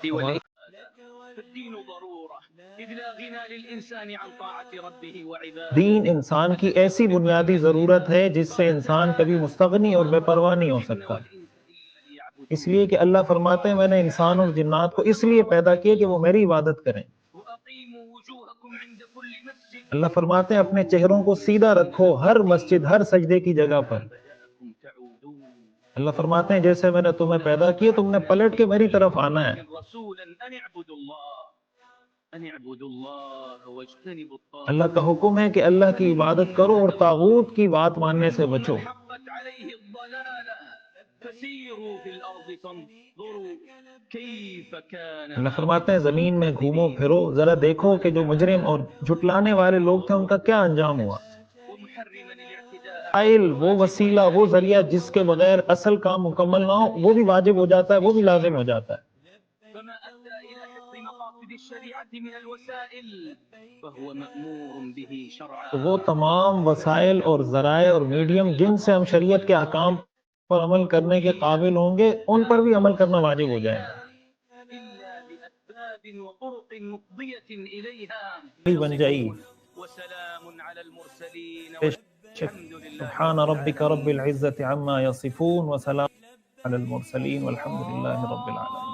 ہمارا فالدين ضرورة إذ لا غنى للإنسان عن طاعة ربه وعباده. دین انسان کی ایسی بنیادی ضرورت ہے جس سے انسان کبھی مستغنی اور بے پرواہ نہیں ہو سکتا، اس لیے کہ اللہ فرماتے ہیں میں نے انسان اور جنات کو اس لیے پیدا کیا کہ وہ میری عبادت کریں۔ وأقيموا وجوهكم عند كل مسجد اللہ فرماتے ہیں اپنے چہروں کو سیدھا رکھو ہر مسجد، ہر سجدے کی جگہ پر۔ بدأكم تعودون. اللہ فرماتے ہیں جیسے میں نے تمہیں پیدا کیا تم نے پلٹ کے میری طرف آنا ہے۔ رسولا أن اعبدوا الله واجتنبوا اللہ الطاغوت. کا حکم ہے کہ اللہ کی عبادت کرو اور طاغوت کی بات ماننے سے بچو۔ من حقت عليه الضلالة فسيروا في الأرض فانظروا كيف كان اللہ فرماتے ہیں عاقبة زمین میں گھومو المكذبين. پھرو، ذرا دیکھو کہ جو مجرم اور جھٹلانے والے لوگ تھے ان کا کیا انجام ہوا۔ ومحرما الاعتداء على فائل وہ الواجب وسیلہ وہ ذریعہ جس کے بغیر اصل کام مکمل نہ ہو وہ بھی واجب ہو جاتا ہے، وہ بھی لازم ہو جاتا ہے۔ فما أدى إلى حفظ مقاصد الشريعة من الوسائل فهو مأمور به شرعا. تو وہ تمام وسائل اور ذرائع اور میڈیم جن سے ہم شریعت کے احکام پر عمل کرنے کے قابل ہوں گے ان پر بھی عمل کرنا واجب ہو جائے گا۔ إلا بأسباب وطرق مفضية إليها. بن جائی وسلام على المرسلين بے شک والحمد لله سبحان رب ربک رب العالمين. العزت عما یصفون وسلام علی المرسلین والحمد للہ رب العالمین۔